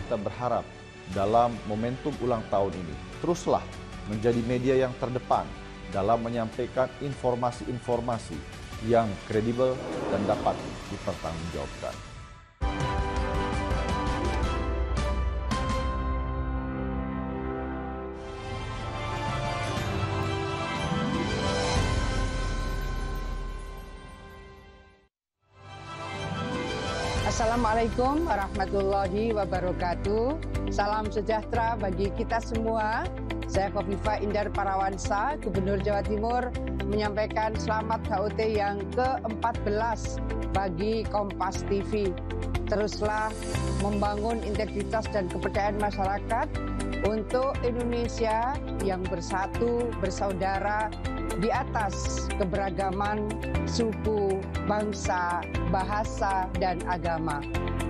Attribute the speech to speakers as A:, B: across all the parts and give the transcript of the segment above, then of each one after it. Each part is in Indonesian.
A: kita berharap dalam momentum ulang tahun ini, teruslah menjadi media yang terdepan dalam menyampaikan informasi-informasi yang kredibel dan dapat dipertanggungjawabkan.
B: Assalamualaikum warahmatullahi wabarakatuh. Salam sejahtera bagi kita semua. Saya Khofifah Indar Parawansa, Gubernur Jawa Timur, menyampaikan selamat HUT yang ke-14 bagi Kompas TV. Teruslah membangun integritas dan kepercayaan masyarakat untuk Indonesia yang bersatu, bersaudara, di atas keberagaman suku, bangsa, bahasa, dan agama.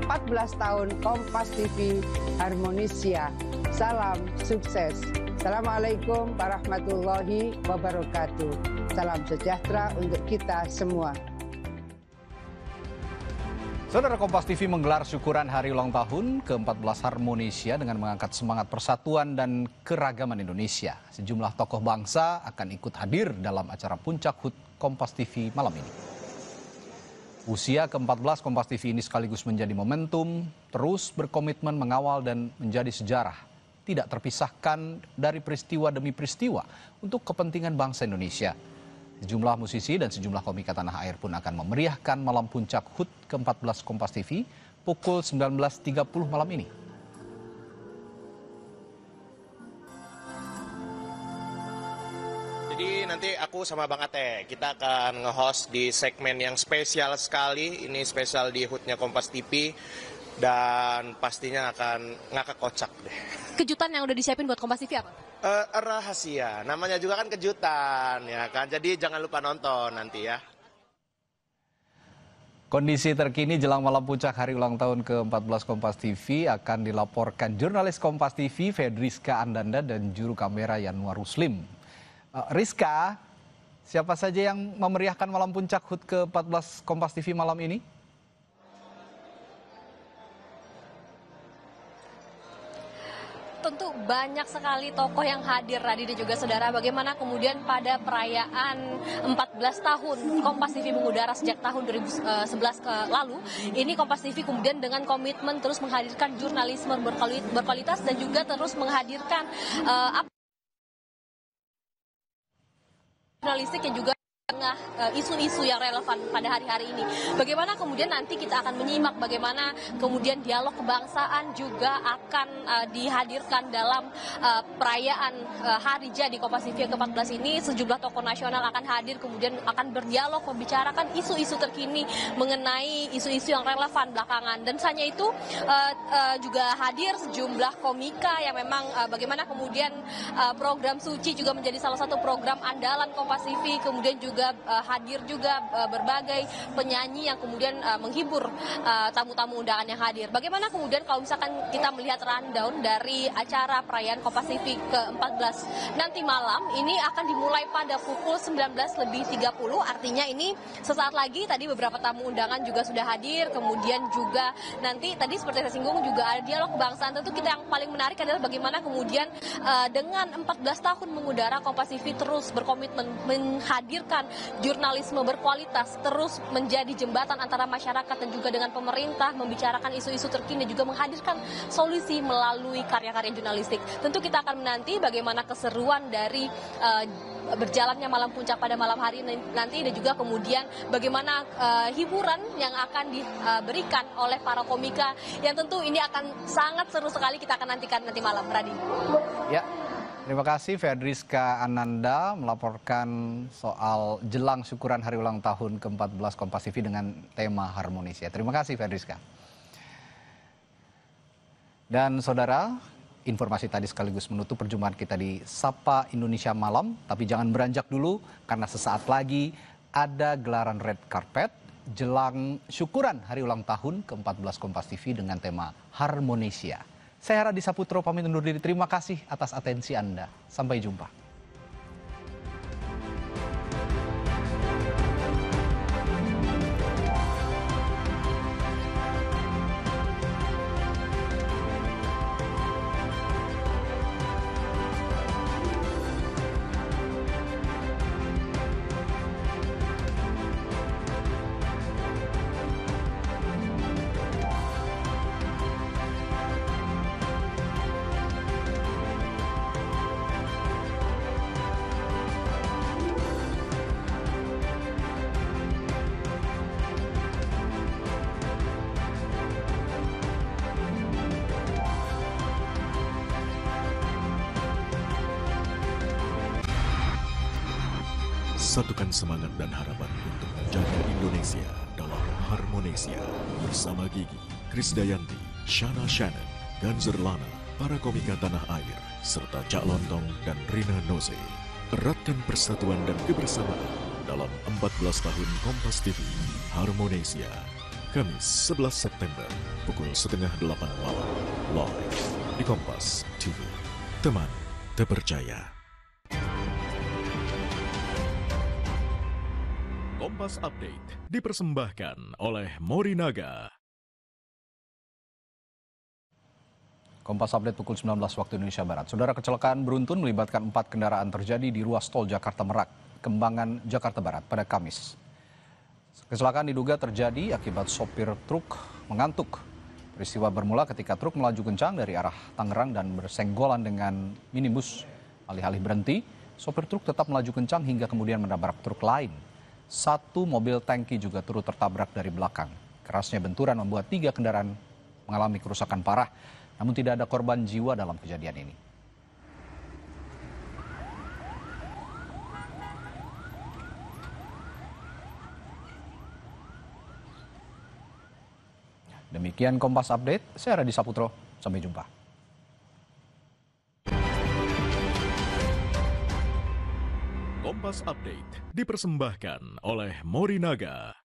B: 14 tahun Kompas TV Harmonisia. Salam sukses. Assalamualaikum warahmatullahi wabarakatuh. Salam sejahtera untuk kita semua.
C: Saudara, Kompas TV menggelar syukuran Hari Ulang Tahun ke-14 Harmonisia dengan mengangkat semangat persatuan dan keragaman Indonesia. Sejumlah tokoh bangsa akan ikut hadir dalam acara Puncak HUT Kompas TV malam ini. Usia ke-14 Kompas TV ini sekaligus menjadi momentum terus berkomitmen mengawal dan menjadi sejarah, tidak terpisahkan dari peristiwa demi peristiwa untuk kepentingan bangsa Indonesia. Sejumlah musisi dan sejumlah komika tanah air pun akan memeriahkan malam puncak HUT ke-14 Kompas TV pukul 19.30 malam ini.
D: Jadi nanti aku sama Bang Ate, kita akan nge-host di segmen yang spesial sekali. Ini spesial di HUT-nya Kompas TV dan pastinya akan ngakak kocak deh.
E: Kejutan yang udah disiapin buat Kompas TV apa?
D: Rahasia, namanya juga kan kejutan ya kan, jadi jangan lupa nonton nanti ya.
C: Kondisi terkini jelang malam puncak Hari Ulang Tahun ke-14 Kompas TV akan dilaporkan jurnalis Kompas TV Fedriska Andanda dan juru kamera Yanwar Ruslim. Rizka, siapa saja yang memeriahkan malam puncak HUT ke-14 Kompas TV malam ini?
E: Tentu banyak sekali tokoh yang hadir, Radi dan juga saudara. Bagaimana kemudian pada perayaan 14 tahun Kompas TV mengudara sejak tahun 2011 lalu, ini Kompas TV kemudian dengan komitmen terus menghadirkan jurnalisme berkualitas dan juga terus menghadirkan jurnalistik yang juga tengah isu-isu yang relevan pada hari-hari ini. Bagaimana kemudian nanti kita akan menyimak bagaimana kemudian dialog kebangsaan juga akan dihadirkan dalam perayaan Hari Jadi Kompas TV ke-14 ini. Sejumlah tokoh nasional akan hadir, kemudian akan berdialog membicarakan isu-isu terkini mengenai isu-isu yang relevan belakangan. Dan hanya itu juga hadir sejumlah komika yang memang bagaimana kemudian program Suci juga menjadi salah satu program andalan Kompas TV, kemudian juga hadir juga berbagai penyanyi yang kemudian menghibur tamu-tamu undangan yang hadir. Bagaimana kemudian kalau misalkan kita melihat rundown dari acara perayaan Kompas TV ke-14 nanti malam, ini akan dimulai pada pukul 19.30, artinya ini sesaat lagi. Tadi beberapa tamu undangan juga sudah hadir, kemudian juga nanti tadi seperti saya singgung juga ada dialog kebangsaan. Tentu kita yang paling menarik adalah bagaimana kemudian dengan 14 tahun mengudara Kompas TV terus berkomitmen menghadirkan jurnalisme berkualitas, terus menjadi jembatan antara masyarakat dan juga dengan pemerintah, membicarakan isu-isu terkini, juga menghadirkan solusi melalui karya-karya jurnalistik. Tentu kita akan menanti bagaimana keseruan dari berjalannya malam puncak pada malam hari nanti, dan juga kemudian bagaimana hiburan yang akan diberikan oleh para komika yang tentu ini akan sangat seru sekali. Kita akan nantikan nanti malam, Radi.
C: Ya. Terima kasih Fedriska Ananda melaporkan soal jelang syukuran Hari Ulang Tahun ke-14 Kompas TV dengan tema Harmonisia. Terima kasih Fedriska. Dan saudara, informasi tadi sekaligus menutup perjumpaan kita di Sapa Indonesia Malam. Tapi jangan beranjak dulu karena sesaat lagi ada gelaran red carpet jelang syukuran Hari Ulang Tahun ke-14 Kompas TV dengan tema Harmonisia. Saya Radi Saputro pamit undur diri. Terima kasih atas atensi Anda. Sampai jumpa.
F: Satukan semangat dan harapan untuk menjaga Indonesia dalam Harmonesia bersama Gigi, Krisdayanti, Shana Shannon, Ganzer Lana, para komika tanah air, serta Cak Lontong dan Rina Nose. Eratkan persatuan dan kebersamaan dalam 14 tahun Kompas TV Harmonesia. Kamis 11 September pukul 7:30 malam live di Kompas TV. Teman terpercaya. Kompas Update dipersembahkan oleh Morinaga.
C: Kompas Update pukul 19 waktu Indonesia Barat. Saudara, kecelakaan beruntun melibatkan 4 kendaraan terjadi di ruas tol Jakarta Merak, Kembangan, Jakarta Barat pada Kamis. Kecelakaan diduga terjadi akibat sopir truk mengantuk. Peristiwa bermula ketika truk melaju kencang dari arah Tangerang dan bersenggolan dengan minibus. Alih-alih berhenti, sopir truk tetap melaju kencang hingga kemudian menabrak truk lain. Satu mobil tangki juga turut tertabrak dari belakang. Kerasnya benturan membuat 3 kendaraan mengalami kerusakan parah, namun tidak ada korban jiwa dalam kejadian ini. Demikian Kompas Update, saya Radi Saputro, sampai jumpa.
F: Kompas Update dipersembahkan oleh Morinaga.